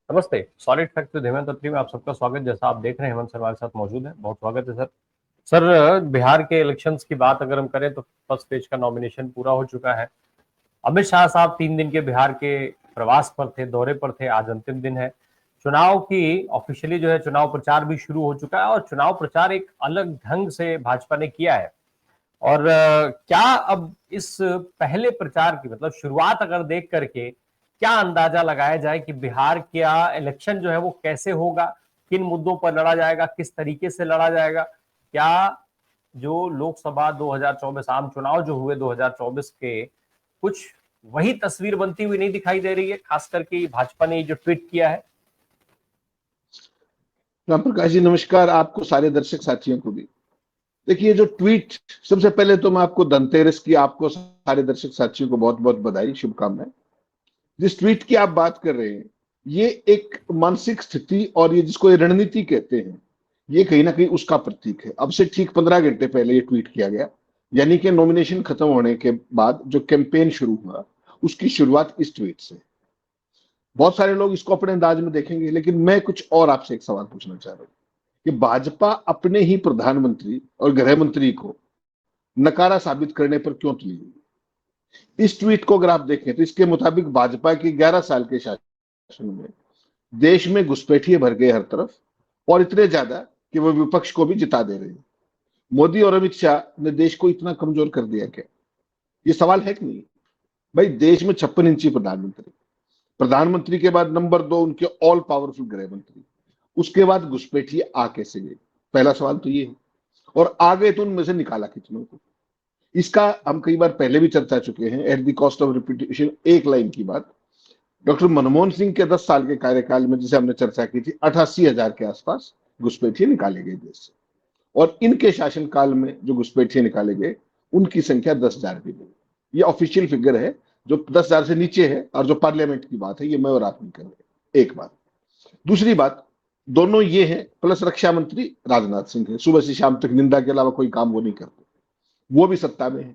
नमस्ते। Solid fact with Hemant अत्री में आप सबका स्वागत। जैसा आप देख रहे हैं, हेमंत सर हमारे साथ मौजूद है। बहुत स्वागत है सर। सर, बिहार के इलेक्शंस की बात अगर हम करें तो फर्स्ट स्टेज का नॉमिनेशन पूरा हो चुका है। अमित शाह साहब 3 दिन के बिहार के प्रवास पर थे, दौरे पर थे। आज अंतिम दिन है चुनाव की। ऑफिशियली जो है चुनाव प्रचार भी शुरू हो चुका है और चुनाव प्रचार एक अलग ढंग से भाजपा ने किया है। और क्या अब इस पहले प्रचार की मतलब शुरुआत अगर देख करके क्या अंदाजा लगाया जाए कि बिहार का इलेक्शन जो है वो कैसे होगा, किन मुद्दों पर लड़ा जाएगा, किस तरीके से लड़ा जाएगा? क्या जो लोकसभा 2024 आम चुनाव जो हुए 2024 के, कुछ वही तस्वीर बनती हुई नहीं दिखाई दे रही है, खास करके भाजपा ने जो ट्वीट किया है? राम प्रकाश जी नमस्कार, आपको सारे दर्शक साथियों को भी। देखिए जो ट्वीट, सबसे पहले तो मैं आपको धनतेरस की आपको सारे दर्शक साथियों को बहुत बहुत बधाई, शुभकामनाएं। जिस ट्वीट की आप बात कर रहे हैं, ये एक मानसिक स्थिति और ये जिसको ये रणनीति कहते हैं, ये कहीं ना कहीं उसका प्रतीक है। अब से ठीक 15 घंटे पहले ये ट्वीट किया गया, यानी कि नॉमिनेशन खत्म होने के बाद जो कैंपेन शुरू हुआ, उसकी शुरुआत इस ट्वीट से। बहुत सारे लोग इसको अपने अंदाज में देखेंगे, लेकिन मैं कुछ और आपसे एक सवाल पूछना चाह रहा हूं कि भाजपा अपने ही प्रधानमंत्री और गृह मंत्री को नकारा साबित करने पर क्यों तुली हुई? इस ट्वीट को अगर आप देखें तो इसके मुताबिक भाजपा के 11 साल के शासन में देश में घुसपैठिए भर गए हर तरफ, और इतने ज्यादा कि वो विपक्ष को भी जिता दे रहे हैं। मोदी और अमित शाह ने देश को इतना कमजोर कर दिया क्या? ये सवाल है कि नहीं? भाई देश में 56 इंची प्रधानमंत्री, प्रधानमंत्री के बाद नंबर 2 उनके ऑल पावरफुल गृह मंत्री, उसके बाद घुसपैठिए आ कैसे गए? पहला सवाल तो ये है। और आ गए तो उनमें से निकाला कितनों को? इसका हम कई बार पहले भी चर्चा चुके हैं, at the cost of repetition, एक लाइन की बात। डॉक्टर मनमोहन सिंह के 10 साल के कार्यकाल में, जिसे हमने चर्चा की थी, 88,000 के आसपास घुसपैठिए निकाले गए देश से। और इनके शासनकाल में जो घुसपैठिए निकाले गए, उनकी संख्या 10,000 भी नहीं। ये ऑफिशियल फिगर है, जो 10,000 से नीचे है, और जो पार्लियामेंट की बात है, ये मैं और आप नहीं कर रहे। एक बात। दूसरी बात, दोनों ये हैं, प्लस रक्षा मंत्री राजनाथ सिंह है। सुबह से शाम तक निंदा के अलावा कोई काम वो नहीं करते, वो भी सत्ता में है।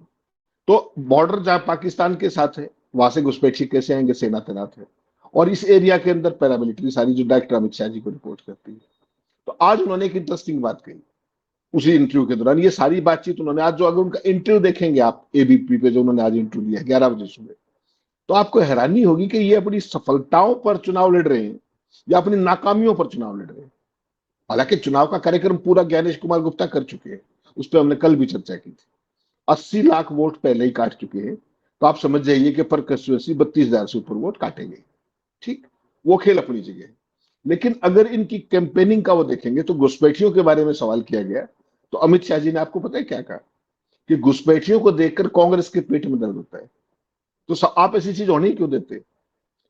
तो बॉर्डर जहां पाकिस्तान के साथ है, वहां से घुसपैठी कैसे आएंगे? सेना तैनात है। और इस एरिया के अंदर पैरामिलिट्री सारी, जो डायरेक्टर अमित शाह जी को रिपोर्ट करती है। तो आज उन्होंने एक इंटरेस्टिंग बात कही उसी इंटरव्यू के दौरान। ये सारी बातचीत उन्होंने आज, जो अगर उनका इंटरव्यू देखेंगे आप एबीपी पे, जो उन्होंने आज इंटरव्यू दिया 11 बजे सुबह, तो आपको हैरानी होगी कि ये अपनी सफलताओं पर चुनाव लड़ रहे हैं या अपनी नाकामियों पर चुनाव लड़ रहे हैं। हालांकि चुनाव का कार्यक्रम पूरा ज्ञानेश कुमार गुप्ता कर चुके हैं, उस पर हमने कल भी चर्चा की थी। 80 लाख वोट पहले ही काट चुके हैं, तो आप समझ जाइए कि पर कंस्टिट्यूएंसी 32,000 से ऊपर वोट काटेंगे। ठीक, वो खेल अपनी जगह है। लेकिन अगर इनकी कैंपेनिंग का वो देखेंगे, तो घुसपैठियों के बारे में सवाल किया गया, तो अमित शाह जी ने आपको पता है क्या कहा? कि घुसपैठियों को देखकर कांग्रेस के पेट में दर्द होता है। तो आप ऐसी चीज होने क्यों देते?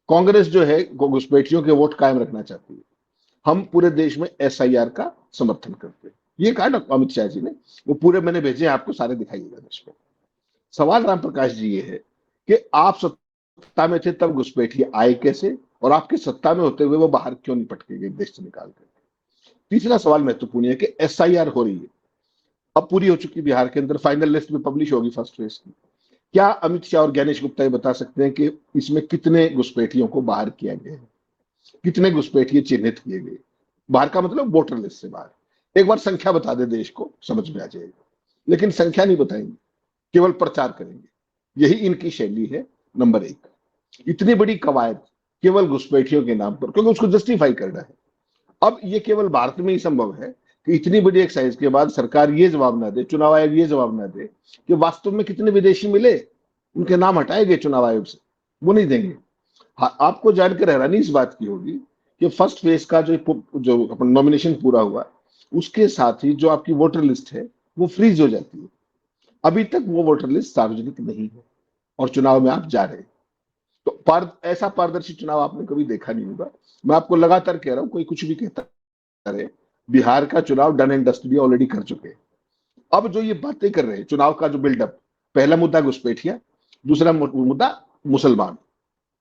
कांग्रेस जो है घुसपैठियों के वोट कायम रखना चाहती है। हम पूरे देश में एसआईआर का समर्थन करते हैं, ये कहा ना अमित शाह जी ने। वो पूरे मैंने भेजे हैं आपको, सारे दिखाइएगा देश को। सवाल राम प्रकाश जी ये है कि आप सत्ता में थे तब घुसपैठिए आए कैसे, और आपके सत्ता में होते हुए वो बाहर क्यों नहीं पटके गए देश से निकाल कर? तीसरा सवाल महत्वपूर्ण है कि एसआईआर हो रही है, अब पूरी हो चुकी बिहार के अंदर, फाइनल लिस्ट में पब्लिश होगी फर्स्ट फेज की। क्या अमित शाह और ज्ञानेश गुप्ता ये बता सकते हैं कि इसमें कितने घुसपैठियों को बाहर किया गया है, कितने घुसपैठिए चिन्हित किए गए? बाहर का मतलब वोटर लिस्ट से बाहर। एक बार संख्या बता दे, देश को समझ में आ जाएगा। लेकिन संख्या नहीं बताएंगे, केवल प्रचार करेंगे। यही इनकी शैली है। नंबर एक, इतनी बड़ी कवायद केवल घुसपैठियों के नाम पर, क्योंकि उसको जस्टिफाई करना है। अब ये केवल भारत में ही संभव है कि इतनी बड़ी एक्साइज के बाद सरकार ये जवाब ना दे, चुनाव आयोग ये जवाब ना दे कि वास्तव में कितने विदेशी मिले, उनके नाम हटाए गए चुनाव आयोग से, वो नहीं देंगे। हाँ, आपको जानकर हैरानी इस बात की होगी कि फर्स्ट फेज का जो अपना नॉमिनेशन पूरा हुआ, उसके साथ ही जो आपकी वोटर लिस्ट है वो फ्रीज हो जाती है। अभी तक वो वोटर लिस्ट सार्वजनिक नहीं है, और चुनाव में आप जा रहे हैं। तो ऐसा पारदर्शी चुनाव आपने कभी देखा नहीं होगा। मैं आपको लगातार कह रहा हूं, कोई कुछ भी कहता रहे, बिहार का चुनाव डन एंड डस्टली ऑलरेडी कर चुके हैं। अब जो ये बातें कर रहे हैं, चुनाव का जो बिल्डअप, पहला मुद्दा घुसपैठिया, दूसरा मुद्दा मुसलमान।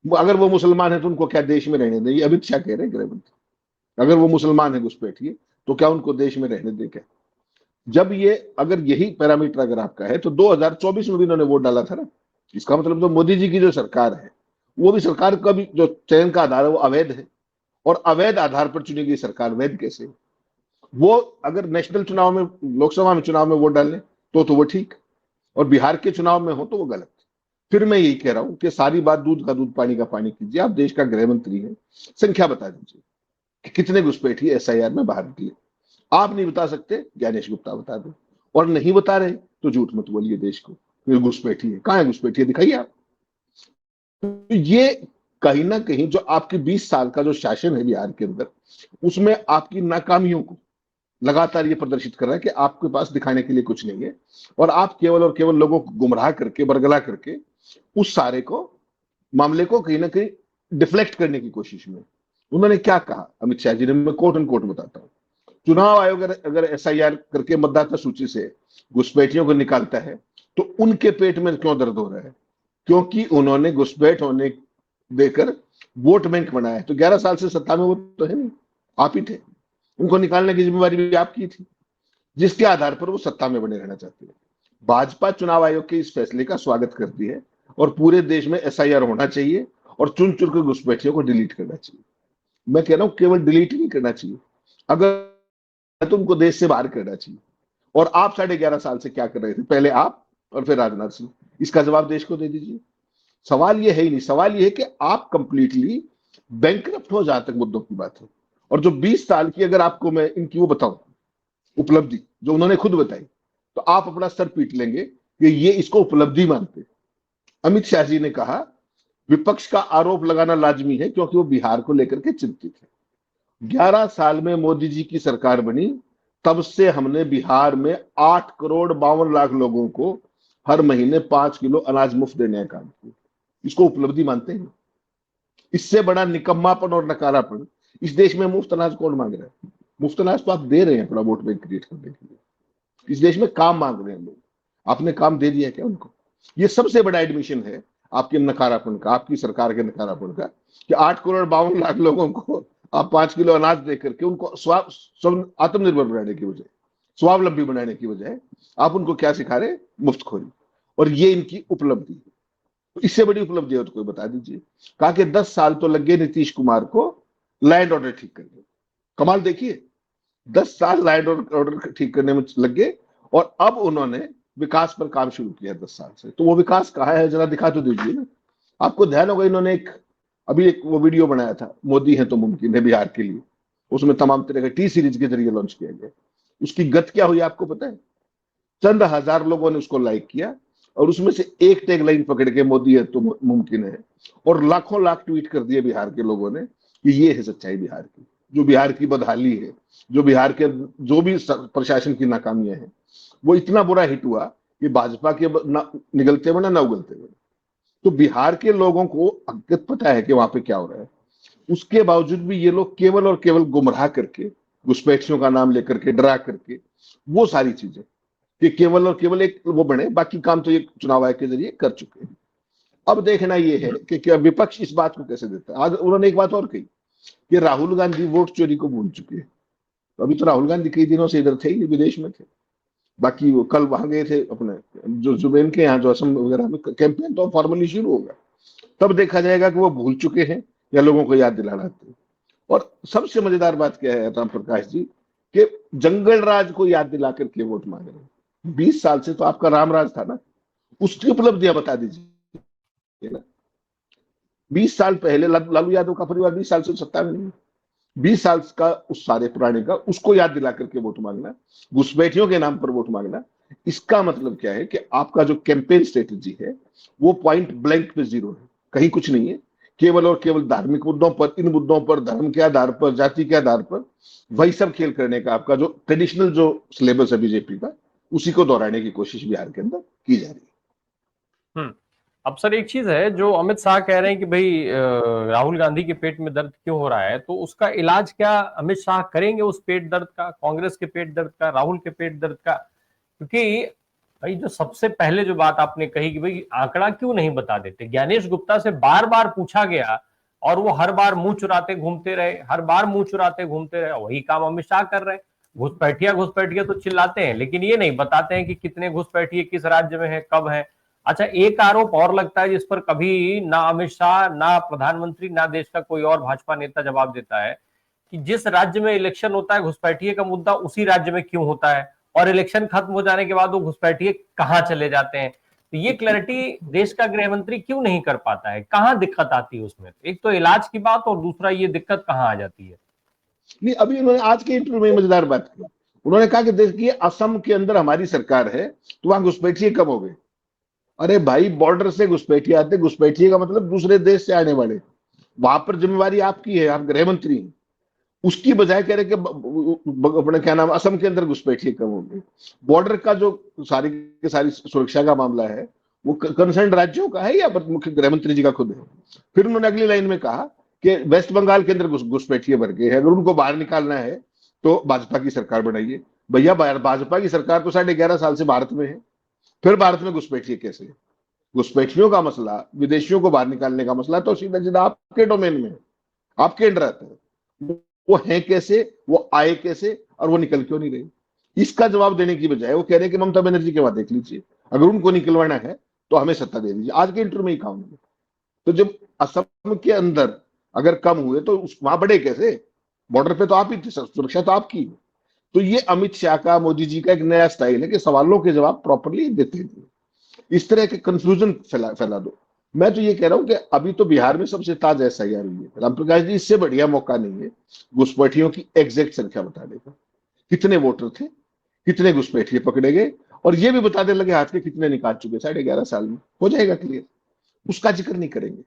अगर वो मुसलमान है तो उनको क्या देश में रहने दें? ये अमित शाह कह रहे हैं, गृह मंत्री। अगर वो मुसलमान है घुसपैठिए, तो क्या उनको देश में रहने दें क्या? जब ये, अगर यही पैरामीटर अगर आपका है, तो 2024 में भी इन्होंने वोट डाला था ना। इसका मतलब जो मोदी जी की जो सरकार है, वो भी सरकार का भी जो चयन का आधार है वो अवैध है। और अवैध आधार पर चुनी गई सरकार वैध कैसे? वो अगर नेशनल चुनाव में, लोकसभा में चुनाव में वोट डालने तो वो ठीक, और बिहार के चुनाव में हो तो वो गलत। फिर मैं यही कह रहा हूं कि सारी बात दूध का दूध पानी का पानी कीजिए। आप देश का गृह मंत्री हैं, संख्या बता दीजिए कि कितने घुसपैठिए एसआईआर में बाहर निकले। आप नहीं बता सकते, ज्ञानेश गुप्ता बता दो, और नहीं बता रहे तो झूठ मत बोलिए देश को। ये घुसपैठी है, कहाँ है घुसपैठी है, दिखाइए आप। तो ये कहीं ना कहीं जो आपके 20 साल का जो शासन है बिहार के अंदर, उसमें आपकी नाकामियों को लगातार ये प्रदर्शित कर रहा है कि आपके पास दिखाने के लिए कुछ नहीं है, और आप केवल और केवल लोगों को गुमराह करके, बरगला करके उस सारे को, मामले को कहीं ना कहीं डिफ्लेक्ट करने की कोशिश में। उन्होंने क्या कहा अमित शाह जी ने, मैं कोट एंड कोट बताता हूँ। चुनाव आयोग अगर एसआईआर करके मतदाता सूची से घुसपैठियों को निकालता है तो उनके पेट में क्यों दर्द हो रहा है? क्योंकि उन्होंने घुसपैठ होने देकर वोट बैंक बनाया है। तो 11 साल से सत्ता में वो तो है नहीं, आप ही थे, उनको निकालने की जिम्मेवारी भी आपकी थी, जिसके आधार पर वो सत्ता में बने रहना चाहते हैं। भाजपा चुनाव आयोग के इस फैसले का स्वागत करती है और पूरे देश में एसआईआर होना चाहिए और चुन चुन कर घुसपैठियों को डिलीट करना चाहिए। मैं कह रहा हूं केवल डिलीट ही नहीं करना चाहिए, अगर तो उनको देश से बाहर करना चाहिए। और आप 11.5 साल से क्या कर रहे थे, पहले आप और फिर राजनाथ सिंह? इसका जवाब देश को दे दीजिए। सवाल ये है ही नहीं, सवाल ये है कि आप कंप्लीटली बैंकरप्ट हो जहां तक मुद्दों की बात है। और जो 20 साल की, अगर आपको मैं इनकी वो बताऊं उपलब्धि जो उन्होंने खुद बताई, तो आप अपना सर पीट लेंगे कि ये इसको उपलब्धि मानते। अमित शाह जी ने कहा विपक्ष का आरोप लगाना लाजमी है क्योंकि वो बिहार को लेकर के चिंतित है। 11 साल में मोदी जी की सरकार बनी, तब से हमने बिहार में 8 करोड़ 52 लाख लोगों को हर महीने 5 किलो अनाज मुफ्त देने का काम किया। इसको उपलब्धि मानते हैं? इससे बड़ा निकम्मापन और नकारापन इस देश में मुफ्त अनाज कौन मांग रहा है? मुफ्त अनाज तो आप दे रहे हैं अपना वोट बैंक क्रिएट करने के लिए। इस देश में काम मांग रहे हैं लोग, आपने काम दे दिया क्या उनको? ये सबसे बड़ा एडमिशन है आपके नकारापन का, आपकी सरकार के नकारापन का, कि 8 करोड़ 52 लाख लोगों को आप 5 किलो अनाज दे करके उनको आत्मनिर्भर बनाने की बजाय, स्वावलंबी बनाने की बजाय आप उनको क्या सिखा रहे? मुफ्तखोरी। और ये इनकी उपलब्धि है। तो इससे बड़ी उपलब्धि है तो कोई बता दीजिए। कहा कि 10 साल तो लगे नीतीश कुमार को लैंड ऑर्डर ठीक करने। कमाल देखिए, 10 साल लैंड ऑर्डर ठीक करने में लग गए और अब उन्होंने विकास पर काम शुरू किया 10 साल से। तो वो विकास कहाँ है, जरा दिखा तो दीजिए ना। आपको ध्यान होगा इन्होंने अभी एक वो वीडियो बनाया था, मोदी है तो मुमकिन है बिहार के लिए। उसमें तमाम तरह के टी सीरीज के जरिए लॉन्च किया गया। उसकी गत क्या हुई आपको पता है? चंद हजार लोगों ने उसको लाइक किया और उसमें से एक टैग लाइन पकड़ के मोदी है तो मुमकिन है, और लाखों लाख ट्वीट कर दिए बिहार के लोगों ने कि ये है सच्चाई बिहार की, जो बिहार की बदहाली है, जो बिहार के जो भी प्रशासन की नाकामियां हैं, वो इतना बुरा हिट हुआ कि भाजपा के निगलते बने ना उगलते बने। तो बिहार के लोगों को अज्ञात पता है कि वहां पे क्या हो रहा है। उसके बावजूद भी ये लोग केवल और केवल गुमराह करके, घुसपैठियों का नाम लेकर के, डरा करके, वो सारी चीजें कि केवल और केवल एक वो बने, बाकी काम तो ये चुनाव आयोग के जरिए कर चुके हैं। अब देखना ये है कि क्या विपक्ष इस बात को कैसे देता है। आज उन्होंने एक बात और कही कि राहुल गांधी वोट चोरी को भूल चुके हैं। तो अभी तो राहुल गांधी कई दिनों से इधर थे ही, विदेश में थे। बाकी वो कल वहां गए थे अपने जो जुबेन के यहाँ, जो असम वगैरह में कैंपेन तो फॉर्मली शुरू होगा। तब देखा जाएगा कि वो भूल चुके हैं या लोगों को याद दिलाना हैं। और सबसे मजेदार बात क्या है राम प्रकाश जी, कि जंगल राज को याद दिला करके वोट मांग रहे हैं। 20 साल से तो आपका राम राज था ना, उसकी उपलब्धियां बता दीजिए ना। 20 साल पहले लालू यादव का परिवार 20 साल से सत्ता में नहीं, 20 साल का उस सारे पुराने का उसको याद दिला करके वोट मांगना, घुसपैठियों के नाम पर वोट मांगना, इसका मतलब क्या है कि आपका जो कैंपेन स्ट्रेटेजी है वो पॉइंट ब्लैंक पे जीरो है, कहीं कुछ नहीं है। केवल और केवल धार्मिक मुद्दों पर, इन मुद्दों पर, धर्म के आधार पर, जाति के आधार पर वही सब खेल करने का आपका जो ट्रेडिशनल जो सिलेबस है बीजेपी का, उसी को दोहराने की कोशिश बिहार के अंदर की जा रही है। अब सर एक चीज है, जो अमित शाह कह रहे हैं कि भाई राहुल गांधी के पेट में दर्द क्यों हो रहा है, तो उसका इलाज क्या अमित शाह करेंगे? उस पेट दर्द का, कांग्रेस के पेट दर्द का, राहुल के पेट दर्द का? क्योंकि भाई जो सबसे पहले जो बात आपने कही कि भाई आंकड़ा क्यों नहीं बता देते, ज्ञानेश गुप्ता से बार बार पूछा गया और वो हर बार मुंह चुराते घूमते रहे, हर बार मुंह चुराते घूमते रहे। वही काम अमित शाह कर रहे हैं। घुसपैठिया घुसपैठिया तो चिल्लाते हैं, लेकिन ये नहीं बताते हैं कि कितने घुसपैठिए किस राज्य में है, कब है। अच्छा, एक आरोप और लगता है जिस पर कभी ना अमित शाह, ना प्रधानमंत्री, ना देश का कोई और भाजपा नेता जवाब देता है कि जिस राज्य में इलेक्शन होता है घुसपैठिए का मुद्दा उसी राज्य में क्यों होता है, और इलेक्शन खत्म हो जाने के बाद वो घुसपैठिए कहां चले जाते हैं। तो ये क्लैरिटी देश का गृह मंत्री क्यों नहीं कर पाता है, कहां दिक्कत आती है उसमें? एक तो इलाज की बात, और दूसरा ये दिक्कत कहां आ जाती है? नहीं, अभी उन्होंने आज के इंटरव्यू में मजेदार बात की। उन्होंने कहा कि देखिए असम के अंदर हमारी सरकार है तो वहां घुसपैठिए कब हो गए। अरे भाई, बॉर्डर से घुसपैठिए आते, घुसपैठिए का मतलब दूसरे देश से आने वाले, वहां पर जिम्मेवारी आपकी है, आप गृह मंत्री हैं। उसकी बजाय कह रहे कि अपने क्या नाम, असम के अंदर घुसपैठिए कब होंगे। बॉर्डर का जो सारी की सारी सुरक्षा का मामला है वो कंसर्न राज्यों का है या मुख्य गृह मंत्री जी का खुद है। फिर उन्होंने अगली लाइन में कहा कि वेस्ट बंगाल के अंदर घुसपैठिए भर गए हैं, अगर उनको बाहर निकालना है तो भाजपा की सरकार बनाइए। भैया, भाजपा की सरकार तो 11.5 साल से भारत में है, फिर भारत में घुसपैठिए कैसे? घुसपैठियों का मसला, विदेशियों को बाहर निकालने का मसला तो सीधा सीधा आपके डोमेन में है, आपके अंडर आता है। वो है कैसे, वो आए कैसे, और वो निकल क्यों नहीं रहे? इसका जवाब देने की बजाय वो कह रहे हैं कि ममता बनर्जी के बाद देख लीजिए, अगर उनको निकलवाना है तो हमें सत्ता दे दीजिए। आज के इंटरव्यू में ही कहा उन्होंने। तो जब असम के अंदर अगर कम हुए तो वहां बढ़े कैसे? बॉर्डर पे तो आप ही थे, सुरक्षा तो आपकी है। तो ये अमित शाह का, मोदी जी का एक नया स्टाइल है कि सवालों के जवाब प्रॉपरली देते हैं, इस तरह के कंफ्यूजन फैला दो। मैं तो ये कह रहा हूं कि अभी तो बिहार में सबसे ताजा एसआईआर हुई है रामप्रकाश जी, इससे बढ़िया मौका नहीं है घुसपैठियों की एग्जैक्ट संख्या बताने का। कितने वोटर थे, कितने घुसपैठिए पकड़े गए, और ये भी बता देने लगे हाथ के कितने निकाल चुके 11.5 साल में, हो जाएगा क्लियर। उसका जिक्र नहीं करेंगे,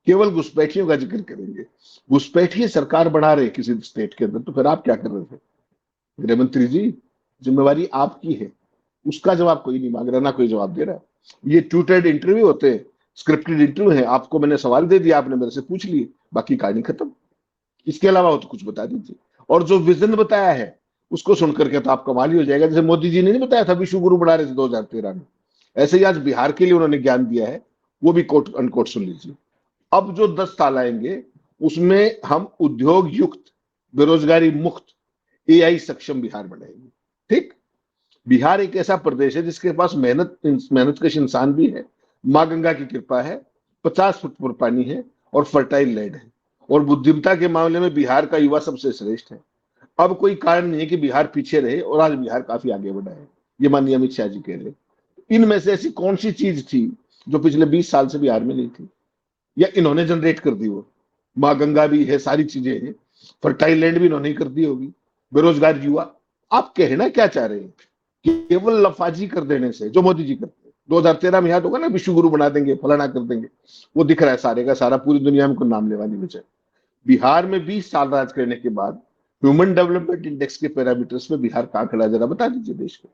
केवल घुसपैठियों का जिक्र करेंगे। घुसपैठिए सरकार बढ़ा रहे किसी स्टेट के अंदर, तो फिर आप क्या कर रहे थे गृह मंत्री जी? जिम्मेवारी आपकी है, उसका जवाब कोई नहीं मांग रहा, ना कोई जवाब दे रहा है। ये ट्यूटेड इंटरव्यू होते हैं, स्क्रिप्टेड इंटरव्यू है, आपको मैंने सवाल दे दिया, आपने मेरे से पूछ लिए, बाकी कहानी खत्म। इसके अलावा हो तो कुछ बता दीजिए। और जो विजन बताया है उसको सुनकर के तो आप कमाल ही हो जाएगा। जैसे मोदी जी ने नहीं बताया था विश्व गुरु बना रहे थे 2013 में, ऐसे ही आज बिहार के लिए उन्होंने ज्ञान दिया है, वो भी कोट अनकोट सुन लीजिए। अब जो 10 साल आएंगे उसमें हम उद्योग युक्त, बेरोजगारी मुक्त, एआई सक्षम बिहार बनाएंगे। ठीक, बिहार एक ऐसा प्रदेश है जिसके पास मेहनत मेहनत कश इंसान भी है, माँ गंगा की कृपा है, 50 फुट पर पानी है, और फर्टाइल लैंड है, और बुद्धिमत्ता के मामले में बिहार का युवा सबसे श्रेष्ठ है। अब कोई कारण नहीं है कि बिहार पीछे रहे, और आज बिहार काफी आगे बढ़ा है, ये माननीय अमित शाह जी कह रहे हैं। इनमें से ऐसी कौन सी चीज थी जो पिछले 20 साल से बिहार में नहीं थी, या इन्होंने जनरेट कर दी? वो माँ गंगा भी है, सारी चीजें हैं, फर्टाइल लैंड भी इन्होंने कर दी होगी, बेरोजगार युवा। आप कहना क्या चाह रहे हैं? केवल लफाजी कर देने से, जो मोदी जी करते हैं 2013 में, याद होगा ना, विश्व गुरु बना देंगे, फलाना कर देंगे, वो दिख रहा है सारे का सारा, पूरी दुनिया में कोई नाम लेवानी बचे। बिहार में 20 साल राज करने के बाद ह्यूमन डेवलपमेंट इंडेक्स के पैरामीटर्स में बिहार कहां खड़ा, जरा बता दीजिए देश को।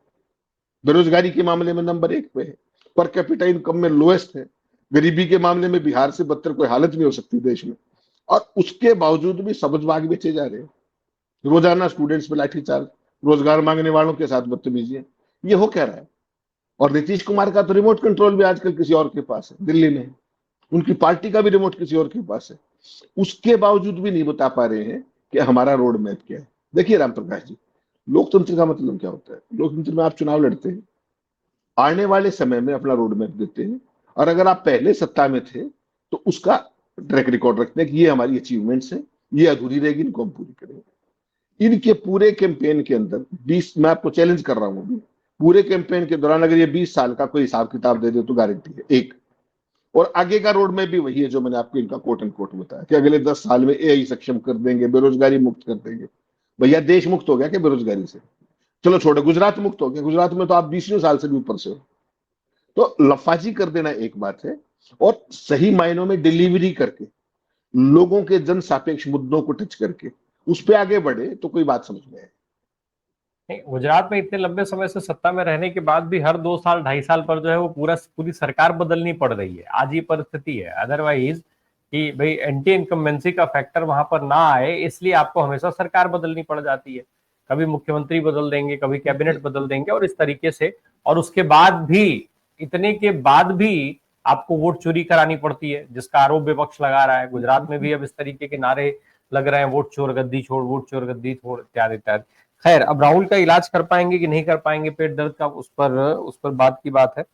बेरोजगारी के मामले में नंबर 1 पे है, पर कैपिटा इनकम में लोएस्ट है, गरीबी के मामले में बिहार से बदतर कोई हालत नहीं हो सकती देश में, और उसके बावजूद भी सबज बाग बेचे जा रहे हैं। रोजाना स्टूडेंट्स पे लाठीचार्ज, रोजगार मांगने वालों के साथ बदतमीजी, ये हो क्या रहा है? और नीतीश कुमार का तो रिमोट कंट्रोल भी आजकल किसी और के पास है, दिल्ली में। उनकी पार्टी का भी रिमोट किसी और के पास है। उसके बावजूद भी नहीं बता पा रहे हैं कि हमारा रोड मैप क्या है। देखिए राम प्रकाश जी, लोकतंत्र का मतलब क्या होता है? लोकतंत्र में आप चुनाव लड़ते हैं, आने वाले समय में अपना रोड मैप देते हैं, और अगर आप पहले सत्ता में थे तो उसका ट्रैक रिकॉर्ड रखते हैं कि ये हमारी अचीवमेंट्स हैं, ये अधूरी रहेगी, इनको हम पूरी करेंगे। इनके पूरे कैंपेन के अंदर 20, मैं आपको चैलेंज कर रहा हूं अभी, पूरे कैंपेन के दौरान अगर ये 20 साल का कोई हिसाब किताब दे दे तो गारंटी है एक। और आगे का रोड मैप भी वही है जो मैंने आपको इनका कोट एंड कोट बताया कि अगले 10 साल में एआई सक्षम कर देंगे, बेरोजगारी मुक्त कर देंगे। भैया, देश मुक्त हो गया क्या बेरोजगारी से? चलो छोड़ो, गुजरात मुक्त हो गया, गुजरात में तो आप 20वें साल से भी ऊपर से हो। तो लफाजी कर देना एक बात है, और सही मायनों में डिलीवरी करके, लोगों के जन सापेक्ष मुद्दों को टच करके उस पर आगे बढ़े तो कोई बात समझ में आए। नहीं, गुजरात में इतने लंबे समय से सत्ता में रहने के बाद भी हर 2 साल 2.5 साल पर जो है वो पूरी सरकार बदलनी पड़ रही है। आज ये परिस्थिति है, अदरवाइज कि भाई एंटी इनकम्बेंसी का फैक्टर वहां पर ना आए, इसलिए आपको हमेशा सरकार बदलनी पड़ जाती है। कभी मुख्यमंत्री बदल देंगे, कभी कैबिनेट बदल देंगे, और इस तरीके से। और उसके बाद भी, इतने के बाद भी आपको वोट चोरी करानी पड़ती है, जिसका आरोप विपक्ष लगा रहा है। गुजरात में भी अब इस तरीके के नारे लग रहे हैं, वोट चोर गद्दी छोड़, वोट चोर गद्दी छोड़, इत्यादि इत्यादि। खैर, अब राहुल का इलाज कर पाएंगे कि नहीं कर पाएंगे पेट दर्द का, उस पर बात की बात है।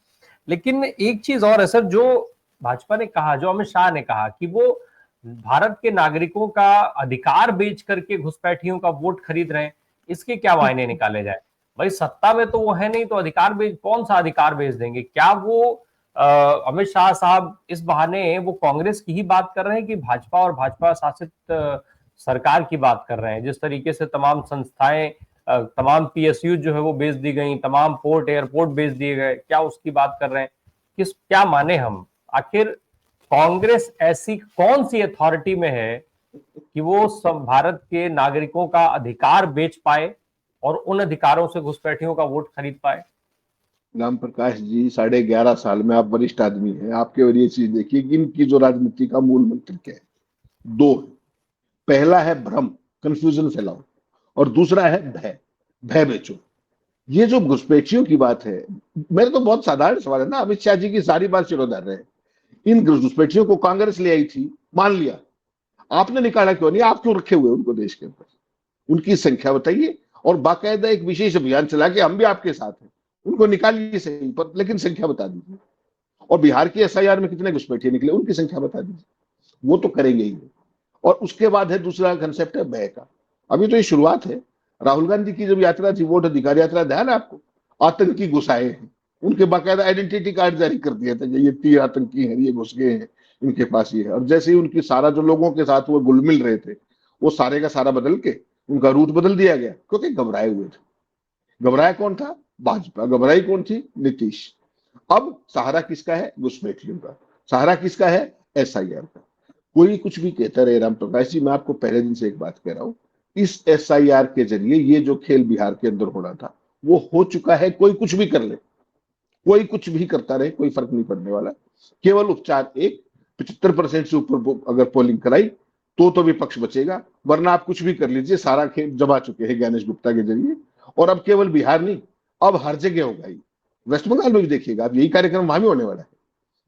लेकिन एक चीज और है सर, जो भाजपा ने कहा, जो अमित शाह ने कहा कि वो भारत के नागरिकों का अधिकार बेच करके घुसपैठियों का वोट खरीद रहे हैं, इसके क्या मायने निकाले जाए? भाई सत्ता में तो वो है नहीं, तो अधिकार बेच, कौन सा अधिकार बेच देंगे? क्या वो अमित शाह साहब इस बहाने वो कांग्रेस की ही बात कर रहे हैं कि भाजपा और भाजपा शासित सरकार की बात कर रहे हैं? जिस तरीके से तमाम संस्थाएं, तमाम पीएसयू जो है वो बेच दी गई, तमाम पोर्ट एयरपोर्ट बेच दिए गए, क्या उसकी बात कर रहे हैं? क्या माने हम? आखिर कांग्रेस ऐसी कौन सी अथॉरिटी में है कि वो सब भारत के नागरिकों का अधिकार बेच पाए और उन अधिकारों से घुसपैठियों का वोट खरीद पाए? राम प्रकाश जी, 11.5 साल में आप वरिष्ठ आदमी हैं, आपके और ये चीज देखिए कि इनकी जो राजनीति का मूल मंत्र क्या है। दो है। पहला है भ्रम, कंफ्यूजन फैलाओ, और दूसरा है भय, भय बेचो। ये जो घुसपैठियों की बात है, मेरे तो बहुत साधारण सवाल है ना, अमित शाह जी की सारी बात सिरोधार रहे। इन घुसपैठियों को कांग्रेस ले आई थी, मान लिया, आपने निकाला क्यों नहीं? आप क्यों रखे हुए उनको देश के अंदर? उनकी संख्या बताइए, और बाकायदा एक विशेष अभियान चला के हम भी आपके साथ हैं, उनको निकालिए सही पर, लेकिन संख्या बता दीजिए। और बिहार की एसआईआर में कितने घुसपैठिए निकले, उनकी संख्या बता दीजिए। वो तो करेंगे ही। और उसके बाद है दूसरा कंसेप्ट है भय का। अभी तो ये शुरुआत है। राहुल गांधी की जब यात्रा थी, वोट अधिकार यात्रा, ध्यान है आपको? आतंकी घुसाए हैं, उनके बाकायदा आइडेंटिटी कार्ड जारी कर दिया था, ये 3 आतंकी हैं, ये घुस गए हैं, इनके पास ये है। और जैसे ही उनकी सारा जो लोगों के साथ वो घुल मिल रहे थे, वो सारे का सारा बदल के उनका रूट बदल दिया गया, क्योंकि घबराए हुए थे। घबराया कौन था? भाजपा। घबराई कौन थी? नीतीश। अब सहारा किसका है? घुसपैठियों का। सहारा किसका है? एसआईआर का। कोई कुछ भी कहता रहे राम प्रकाश जी, मैं आपको पहले दिन से एक बात कह रहा हूं, इस एसआईआर के जरिए ये जो खेल बिहार के अंदर होना था वो हो चुका है। कोई कुछ भी कर ले, कोई कुछ भी करता रहे, कोई फर्क नहीं पड़ने वाला। केवल उपचार एक, 75% से ऊपर अगर पोलिंग कराई तो विपक्ष बचेगा, वरना आप कुछ भी कर लीजिए, सारा खेल जमा चुके हैं ज्ञानेश गुप्ता के जरिए। और अब केवल बिहार नहीं, अब हर जगह होगा ही। वेस्ट बंगाल में भी देखिएगा, अब यही कार्यक्रम वहां भी होने वाला है,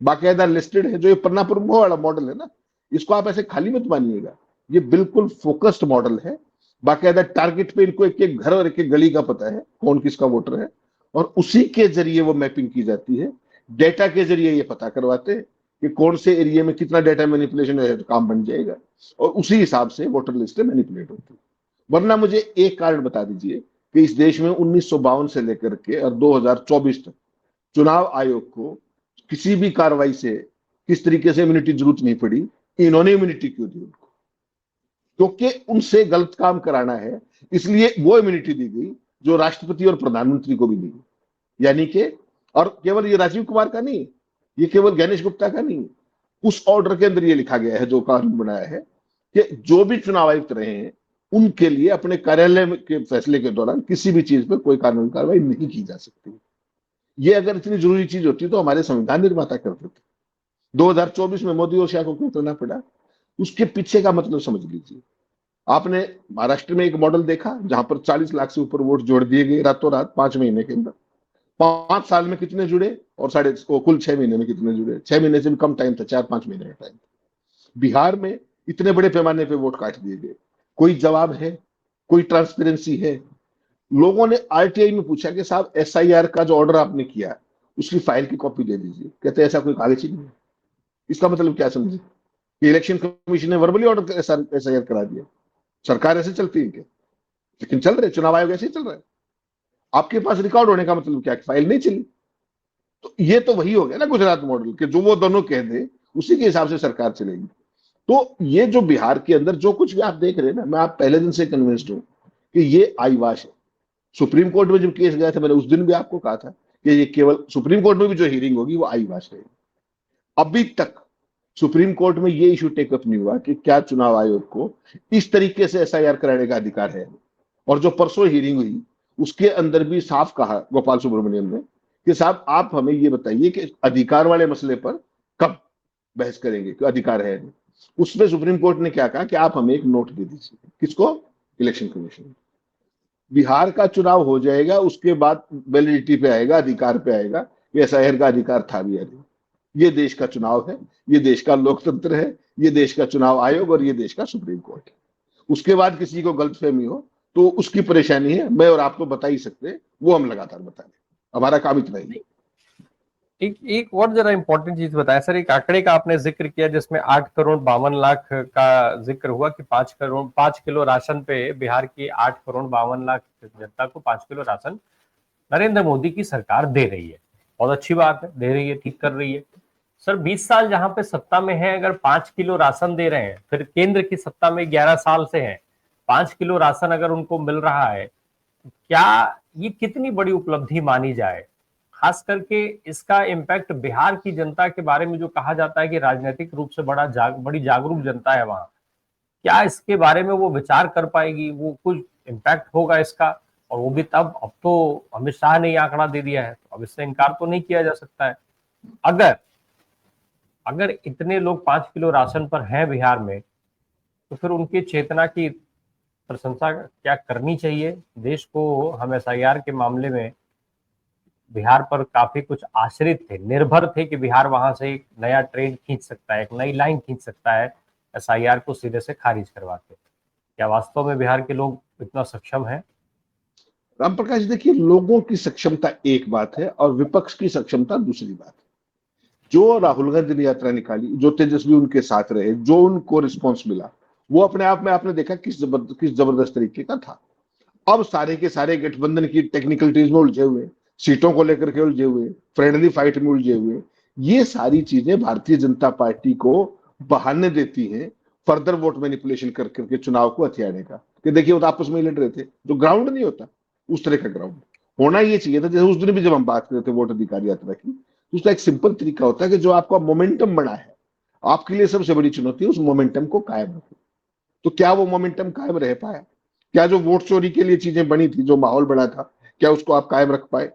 बाकायदा लिस्टेड है। जो ये पन्ना प्रमुख वाला मॉडल है ना, इसको आप ऐसे खाली मत मानिएगा, ये बिल्कुल फोकस्ड मॉडल है। बाकायदा टारगेट पे इनको एक एक घर और एक एक गली का पता है कौन किसका वोटर है, और उसी के जरिए वो मैपिंग की जाती है। डेटा के जरिए ये पता करवाते हैं कि कौन से एरिया में कितना डेटा मैनिपुलेशन है, तो काम बन जाएगा, और उसी हिसाब से वोटर लिस्ट मैनिपुलेट होती है। वरना मुझे एक कारण बता दीजिए कि इस देश में 1952 से लेकर के और 2024 तक चुनाव आयोग को किसी भी कार्रवाई से किस तरीके से इम्यूनिटी जरूरत नहीं पड़ी। इन्होंने इम्यूनिटी क्यों दी उनको? क्योंकि उनसे गलत काम कराना है, इसलिए वो इम्यूनिटी दी गई जो राष्ट्रपति और प्रधानमंत्री को भी दी। यानी कि, और केवल ये राजीव कुमार का नहीं, ये केवल गणेश गुप्ता का नहीं, उस ऑर्डर के अंदर ये लिखा गया है, जो कानून बनाया है, कि जो भी चुनाव आयुक्त रहे हैं उनके लिए अपने कार्यालय के फैसले के दौरान किसी भी चीज पर कोई कानूनी कार्रवाई नहीं की जा सकती। ये अगर इतनी जरूरी चीज होती तो हमारे संविधान निर्माता करते थे। 2024 में मोदी और शाह को क्यों करना पड़ा? उसके पीछे का मतलब समझ लीजिए। आपने महाराष्ट्र में एक मॉडल देखा जहां पर 40 लाख से ऊपर वोट जोड़ दिए गए रातों रात, 5 महीने के अंदर। 5 साल में कितने जुड़े, और कुल 6 महीने में कितने जुड़े? 6 महीने से भी कम टाइम था, 4-5 महीने का टाइम था। बिहार में इतने बड़े पैमाने पे वोट काट दिए गए, कोई जवाब है? कोई ट्रांसपेरेंसी है? लोगों ने आरटीआई में पूछा कि साहब एसआईआर का जो ऑर्डर आपने किया उसकी फाइल की कॉपी दे दीजिए। कहते ऐसा कोई कागज ही नहीं है। इसका मतलब क्या समझे? कि इलेक्शन कमीशन ने वर्बली ऑर्डर एसआईआर करा दिया। सरकार ऐसे चलती है क्या? लेकिन चल रहे, चुनाव आयोग ऐसे ही चल रहा है। आपके पास रिकॉर्ड होने का मतलब क्या? फाइल नहीं चली। तो ये तो वही हो गया ना गुजरात मॉडल, कि जो वो दोनों कह दे उसी के हिसाब से सरकार चलेगी। तो ये जो बिहार के अंदर जो कुछ भी आप देख रहे हैं ना, मैं आप पहले दिन से कन्विंस्ड हूं कि ये आईवाश है। सुप्रीम कोर्ट में जब केस गया था, मैंने उस दिन भी आपको कहा था कि ये केवल सुप्रीम कोर्ट में भी जो हियरिंग होगी वो आईवाश रहेगी। अभी तक सुप्रीम कोर्ट में ये इशू टेकअप नहीं हुआ कि क्या चुनाव आयोग को इस तरीके से एसआईआर कराने का अधिकार है। और जो परसों हियरिंग हुई उसके अंदर भी साफ कहा गोपाल सुब्रमण्यम ने कि साहब आप हमें ये बताइए कि अधिकार वाले मसले पर कब बहस करेंगे, कि अधिकार है नहीं। उसमें सुप्रीम कोर्ट ने क्या कहा कि आप हमें एक नोट दे दीजिए। किसको? Election commission. बिहार का चुनाव हो जाएगा, उसके बाद वैलिडिटी पे आएगा, अधिकार पे आएगा कि एसआईआर का अधिकार था भी या नहीं। ये देश का चुनाव है, ये देश का लोकतंत्र है, ये देश का चुनाव आयोग और ये देश का सुप्रीम कोर्ट है। उसके बाद किसी को गलतफहमी हो तो उसकी परेशानी है, मैं और आप तो बता ही सकते हैं, वो हम लगातार बता रहे। हमारा काम इतना ही है। एक एक और जरा इंपॉर्टेंट चीज बताया सर, एक आंकड़े का आपने जिक्र किया जिसमें 8 करोड़ 52 लाख का जिक्र हुआ कि 5 किलो राशन पे बिहार की 8 करोड़ 52 लाख जनता को 5 किलो राशन नरेंद्र मोदी की सरकार दे रही है। बहुत अच्छी बात है, दे रही है, ठीक कर रही है। सर 20 साल जहां पे सत्ता में है, अगर 5 किलो राशन दे रहे हैं, फिर केंद्र की सत्ता में 11 साल से है, 5 किलो राशन अगर उनको मिल रहा है, क्या ये कितनी बड़ी उपलब्धि मानी जाए? खास करके इसका इम्पैक्ट बिहार की जनता के बारे में जो कहा जाता है कि राजनीतिक रूप से बड़ी जागरूक जनता है वहां, क्या इसके बारे में वो विचार कर पाएगी? वो कुछ इम्पैक्ट होगा इसका? और वो भी तब, अब तो अमित शाह ने ये आंकड़ा दे दिया है, तो अब इससे इनकार तो नहीं किया जा सकता है। अगर अगर इतने लोग 5 किलो राशन पर हैं बिहार में, तो फिर उनकी चेतना की प्रशंसा क्या करनी चाहिए देश को? हम एसआईआर के मामले में बिहार पर काफी कुछ आश्रित थे, निर्भर थे कि बिहार वहां से एक नया ट्रेन खींच सकता है, एक नई लाइन खींच सकता है एसआईआर को सीधे से खारिज करवा के। क्या वास्तव में बिहार के लोग इतना सक्षम हैं? राम प्रकाश जी, देखिए, लोगों की सक्षमता एक बात है और विपक्ष की सक्षमता दूसरी बात है। जो राहुल गांधी ने यात्रा निकाली, जो तेजस्वी उनके साथ रहे, जो उनको रिस्पॉन्स मिला, वो अपने आप में आपने देखा किस जबरदस्त तरीके का था। अब सारे के सारे गठबंधन की टेक्निकलिटीज में उलझे हुए, सीटों को लेकर के उलझे हुए, फ्रेंडली फाइट में उलझे हुए, ये सारी चीजें भारतीय जनता पार्टी को बहाने देती हैं फर्दर वोट मैनिपुलेशन कर करके चुनाव को हथियाने का। कि देखिए, वो तो आपस में ही लड़ रहे थे, जो ग्राउंड नहीं होता उस तरह का ग्राउंड होना ये चाहिए था। जैसे उस दिन भी जब हम बात कर रहे थे वोट अधिकार यात्रा की, तो उसका एक सिंपल तरीका होता है कि जो आपका मोमेंटम बना है, आपके लिए सबसे बड़ी चुनौती है उस मोमेंटम को कायम रखो। तो क्या वो मोमेंटम कायम रह पाया? क्या जो वोट चोरी के लिए चीजें बनी थी, जो माहौल बना था, क्या उसको आप कायम रख पाए?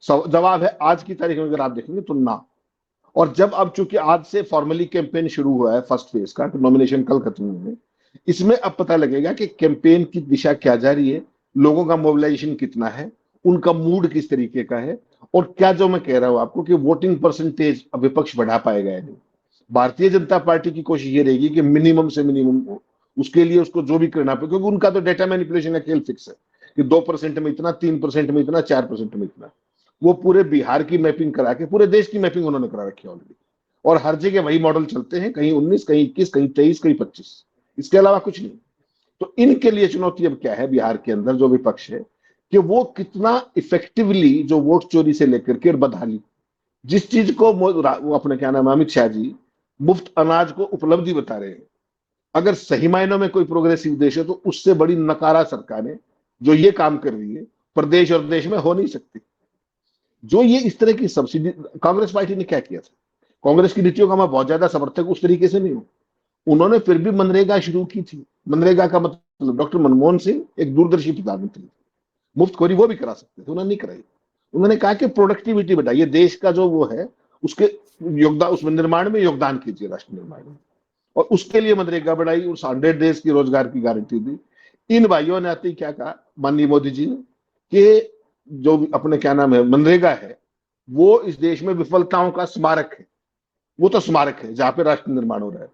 जवाब है आज की तारीख में अगर आप देखेंगे तो ना। और जब अब चूंकि आज से फॉर्मली कैंपेन शुरू हुआ है फर्स्ट फेज का, तो नॉमिनेशन कल खत्म हुए हैं, इसमें अब पता लगेगा कि कैंपेन की दिशा क्या जा रही है, लोगों का मोबिलाइजेशन कितना है, उनका मूड किस तरीके का है, और क्या जो मैं कह रहा हूं आपको कि वोटिंग परसेंटेज विपक्ष बढ़ा पाएगा या नहीं। भारतीय जनता पार्टी की कोशिश ये रहेगी कि मिनिमम से मिनिमम हो, उसके लिए उसको जो भी करना पड़े, क्योंकि उनका तो डेटा मैनिपुलेशन का खेल फिक्स है कि 2% में इतना, 3% में इतना, 4% में इतना। वो पूरे बिहार की मैपिंग करा के पूरे देश की मैपिंग उन्होंने करा रखी है ऑलरेडी, और हर जगह वही मॉडल चलते हैं, कहीं 19, कहीं 21, कहीं 23, कहीं 25, इसके अलावा कुछ नहीं। तो इनके लिए चुनौती अब क्या है बिहार के अंदर जो विपक्ष है, कि वो कितना इफेक्टिवली जो वोट चोरी से लेकर के और बदहाली, जिस चीज को वो अपने क्या नाम अमित शाह जी मुफ्त अनाज को उपलब्धि बता रहे हैं, अगर सही मायनों में कोई प्रोग्रेसिव देश है तो उससे बड़ी नकारा सरकारें जो ये काम कर रही है प्रदेश और देश में हो नहीं सकती। जो ये इस तरह की सब्सिडी, कांग्रेस पार्टी ने क्या किया था, कांग्रेस की नीतियों का मैं बहुत ज्यादा समर्थक उस तरीके से नहीं हूं, उन्होंने फिर भी मनरेगा शुरू की थी। मनरेगा का मतलब डॉक्टर मनमोहन सिंह एक दूरदर्शी प्रधानमंत्री, मुफ्तखोरी वो भी करा सकते थे, उन्होंने नहीं कराई। उन्होंने कहा कि प्रोडक्टिविटी बढ़ाइए, देश का जो वो है उसके योगदान, उसमें निर्माण में योगदान कीजिए, राष्ट्र निर्माण में, और उसके लिए मनरेगा बढ़ाई, उस 100 डेज की रोजगार की गारंटी दी। इन भाइयों ने आते ही क्या कहा माननीय मोदी जी ने, कि जो अपने क्या नाम है मनरेगा है, वो इस देश में विफलताओं का स्मारक है। वो तो स्मारक है जहां पे राष्ट्र निर्माण हो रहा है,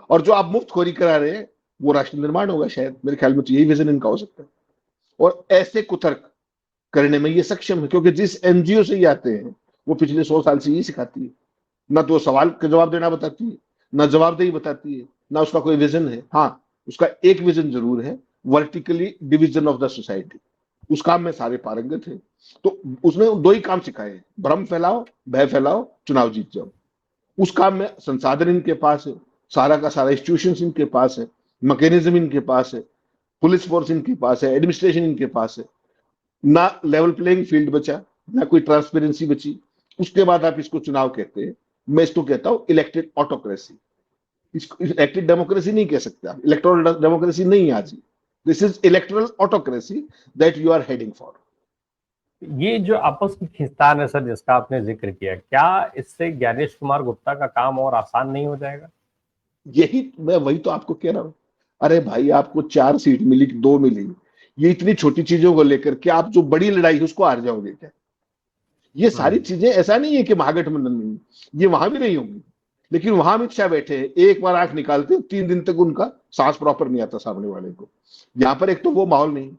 और जो आप मुफ्तखोरी करा रहे हैं वो राष्ट्र निर्माण होगा। शायद मेरे ख्याल में तो यही विजन इनका हो सकता है, और ऐसे कुतर्क करने में ये सक्षम है, क्योंकि जिस एनजीओ से ये आते हैं वो पिछले 100 साल से ये सिखाती है, ना तो सवाल का जवाब देना बताती है, ना जवाबदेही बताती है, ना उसका कोई विजन है। हाँ, उसका एक विजन जरूर है, vertically division of the society, उस काम में सारे पारंगत है। तो उसने दो ही काम सिखाए, भ्रम फैलाओ, भय फैलाओ, चुनाव जीत जाओ। उस काम में संसाधन इनके पास है, सारा का सारा इंस्टीट्यूशन इनके पास है, मैकेनिज्म इनके पास है, पुलिस फोर्स इनके पास है, एडमिनिस्ट्रेशन इनके पास है। ना लेवल प्लेइंग फील्ड बचा, ना कोई ट्रांसपेरेंसी बची। उसके बाद आप इसको चुनाव कहते हैं, मैं इसको कहता हूं इलेक्टेड ऑटोक्रेसी। इसको इलेक्टेड डेमोक्रेसी नहीं कह सकते आप, इलेक्टोरल डेमोक्रेसी नहीं आज। This is electoral autocracy that you are heading for. ये जो आपस की खींचतान है सर जिसका आपने जिक्र किया, क्या इससे ज्ञानेश कुमार गुप्ता का काम और आसान नहीं हो जाएगा? यही मैं वही तो आपको कह रहा हूं। अरे भाई, आपको 4 सीट मिली, 2 मिली, ये इतनी छोटी चीजों को लेकर के आप जो बड़ी लड़ाई है उसको हार जाओगे क्या? ये सारी चीजें ऐसा नहीं है कि महागठबंधन नहीं, ये वहां भी नहीं होंगी, लेकिन वहां अमित शाह बैठे हैं, एक बार आंख निकालते 3 दिन तक उनका सांस प्रॉपर नहीं आता सामने वाले को। यहाँ पर एक तो वो माहौल नहीं,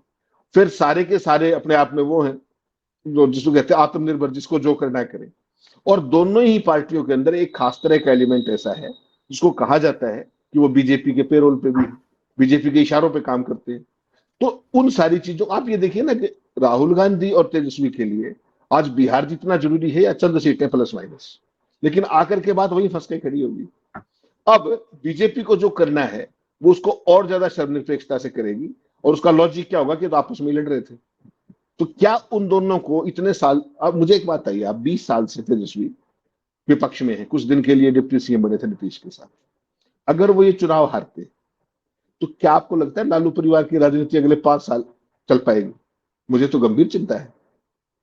फिर सारे के सारे अपने आप में वो हैं जो जिसको कहते हैं आत्मनिर्भर, जिसको जो करना है करें। और दोनों ही पार्टियों के अंदर एक खास तरह का एलिमेंट ऐसा है जिसको कहा जाता है कि वो बीजेपी के पेरोल पे भी, बीजेपी के इशारों पे काम करते हैं। तो उन सारी चीजों, आप ये देखिए ना कि राहुल गांधी और तेजस्वी के लिए आज बिहार जीतना जरूरी है या चंद सीटें प्लस माइनस, लेकिन आकर के बात वही फंस के खड़ी होगी। अब बीजेपी को जो करना है वो उसको और ज्यादा शर्मनिरपेक्षता से करेगी, और उसका लॉजिक क्या होगा कि तो आपस में लड़ रहे थे। तो क्या उन दोनों को इतने साल, अब मुझे एक बात बताइए, आप 20 साल से तेजस्वी विपक्ष में है, कुछ दिन के लिए डिप्टी सीएम बने थे नीतीश के साथ, अगर वो ये चुनाव हारते तो क्या आपको लगता है लालू परिवार की राजनीति अगले 5 साल चल पाएगी? मुझे तो गंभीर चिंता है,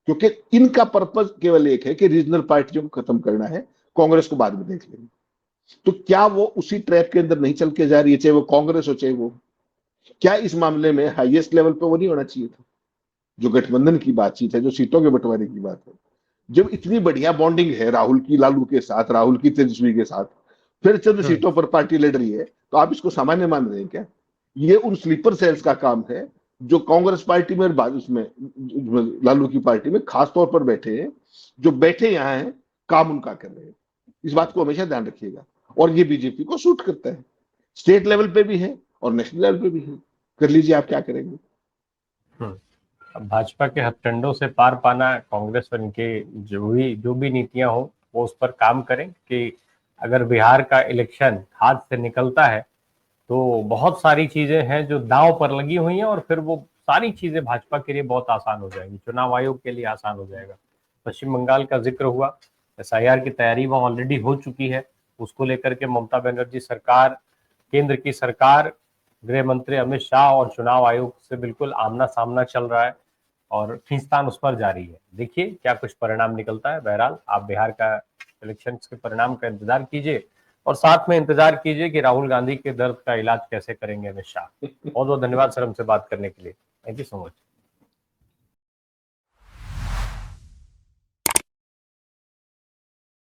क्योंकि इनका पर्पज केवल एक है कि रीजनल पार्टियों को खत्म करना है, कांग्रेस को बाद में देख लेंगे। तो क्या वो उसी ट्रैप के अंदर नहीं चल के जा रही है, चाहे वो कांग्रेस हो चाहे वो? क्या इस मामले में हाईएस्ट लेवल पे वो नहीं होना चाहिए था? जो गठबंधन की बातचीत है, जो सीटों के बंटवारे की बात है, जब इतनी बढ़िया बॉन्डिंग है राहुल की लालू के साथ, राहुल की तेजस्वी के साथ, फिर चंद सीटों पर पार्टी लड़ रही है, तो आप इसको सामान्य मान रहे हैं क्या? ये उन स्लीपर सेल्स का काम है जो कांग्रेस पार्टी में और उसमें लालू की पार्टी में खास तौर पर बैठे हैं, जो बैठे यहाँ हैं, काम उनका कर रहे हैं। इस बात को हमेशा ध्यान रखिएगा। और ये बीजेपी को सूट करता है, स्टेट लेवल पे भी है और नेशनल लेवल पे भी है। कर लीजिए, आप क्या करेंगे? अब भाजपा के हथकंडों से पार पाना, कांग्रेस और इनके जो भी नीतियां हो वो उस पर काम करें कि अगर बिहार का इलेक्शन हाथ से निकलता है तो बहुत सारी चीजें हैं जो दांव पर लगी हुई हैं, और फिर वो सारी चीजें भाजपा के लिए बहुत आसान हो जाएंगी, चुनाव आयोग के लिए आसान हो जाएगा। पश्चिम बंगाल का जिक्र हुआ, एसआईआर की तैयारी वहां ऑलरेडी हो चुकी है, उसको लेकर के ममता बनर्जी सरकार, केंद्र की सरकार, गृह मंत्री अमित शाह और चुनाव आयोग से बिल्कुल आमना सामना चल रहा है, और खींचतान उस पर जारी है। देखिए क्या कुछ परिणाम निकलता है। बहरहाल आप बिहार का इलेक्शन के परिणाम का इंतजार कीजिए, और साथ में इंतजार कीजिए कि राहुल गांधी के दर्द का इलाज कैसे करेंगे अमित शाह। बहुत बहुत धन्यवाद सर हमसे बात करने के लिए। Thank you so much.